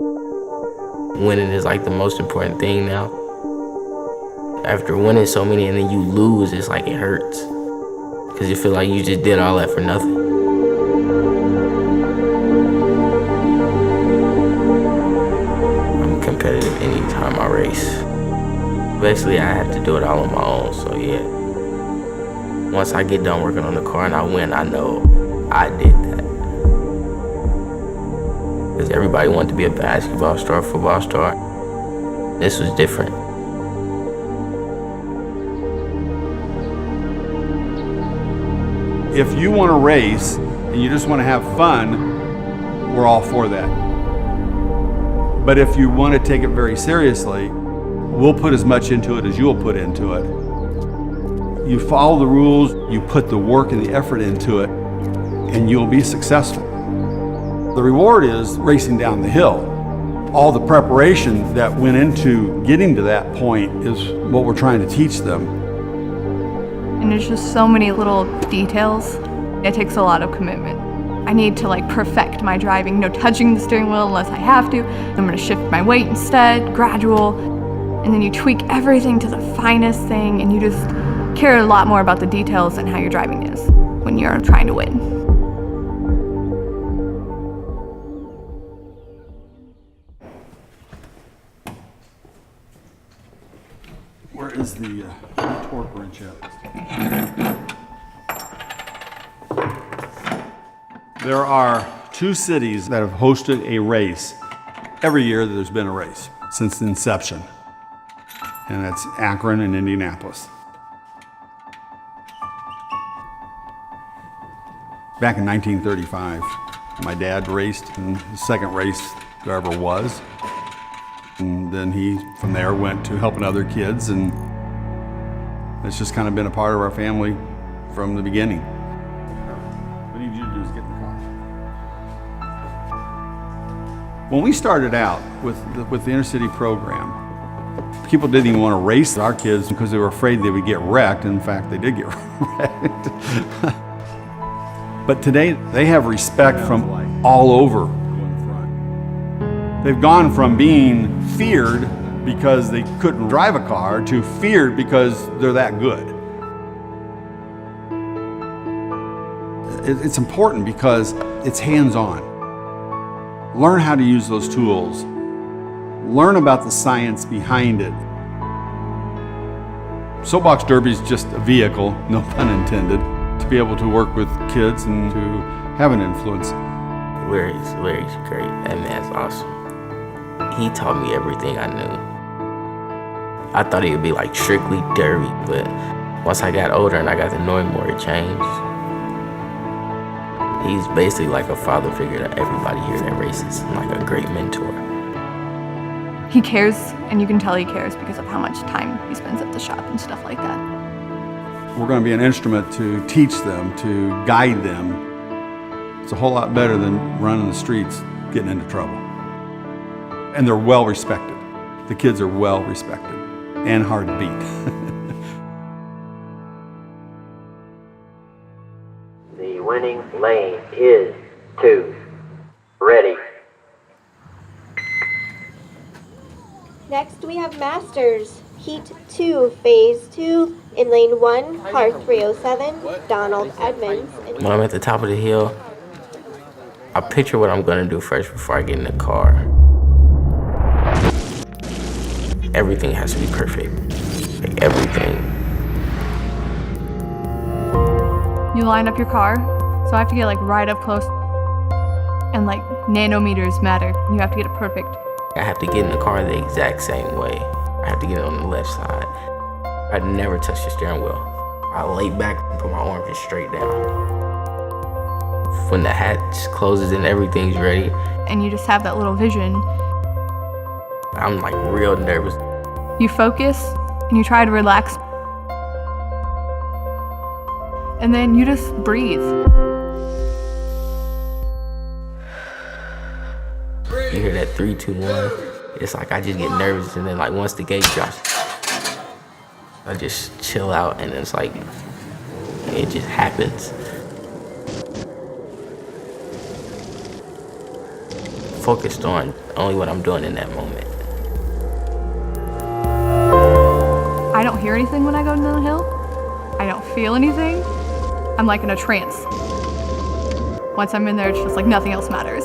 Winning is like the most important thing now. After winning so many and then you lose, it's like it hurts. Because you feel like you just did all that for nothing. I'm competitive anytime I race. Basically, I have to do it all on my own, so yeah. Once I get done working on the car and I win, I know I did that. Because everybody wanted to be a basketball star, a football star. This was different. If you want to race and you just want to have fun, we're all for that. But if you want to take it very seriously, we'll put as much into it as you'll put into it. You follow the rules, you put the work and the effort into it, and you'll be successful. The reward is racing down the hill. All the preparation that went into getting to that point is what we're trying to teach them. And there's just so many little details. It takes a lot of commitment. I need to perfect my driving, no touching the steering wheel unless I have to. I'm gonna shift my weight instead, gradual. And then you tweak everything to the finest thing, and you just care a lot more about the details than how your driving is when you're trying to win. Where is the torque wrench at? There are 2 cities that have hosted a race every year that there's been a race since the inception, and that's Akron and Indianapolis. Back in 1935, my dad raced, and the second race there ever was. And then he, from there, went to helping other kids, and it's just kind of been a part of our family from the beginning. What I need you to do is get in the car. When we started out with the inner city program, people didn't even want to race our kids because they were afraid they would get wrecked. In fact, they did get wrecked. But today, they have respect from all over. They've gone from being feared because they couldn't drive a car to feared because they're that good. It's important because it's hands-on. Learn how to use those tools. Learn about the science behind it. Soapbox Derby is just a vehicle, no pun intended, to be able to work with kids and to have an influence. Larry's great. That man's awesome. He taught me everything I knew. I thought it would be strictly derby, but once I got older and I got to know him more, it changed. He's basically like a father figure to everybody here that races, and like a great mentor. He cares, and you can tell he cares because of how much time he spends at the shop and stuff like that. We're going to be an instrument to teach them, to guide them. It's a whole lot better than running the streets, getting into trouble. And they're well respected. The kids are well respected and hard to beat. The winning lane is 2. Ready. Next we have Masters, Heat 2, Phase 2, in Lane 1, car 307, Donald Edmonds. When I'm at the top of the hill, I picture what I'm gonna do first before I get in the car. Everything has to be perfect, everything. You line up your car, so I have to get right up close, and nanometers matter. You have to get it perfect. I have to get in the car the exact same way. I have to get it on the left side. I never touch the steering wheel. I lay back and put my arms just straight down. When the hatch closes and everything's ready, and you just have that little vision, I'm real nervous. You focus and you try to relax, and then you just breathe. You hear that 3, 2, 1. It's I just get nervous, and then once the gate drops, I just chill out, and it's it just happens. focused on only what I'm doing in that moment. I don't hear anything when I go down the hill. I don't feel anything. I'm like in a trance. Once I'm in there, it's just like nothing else matters.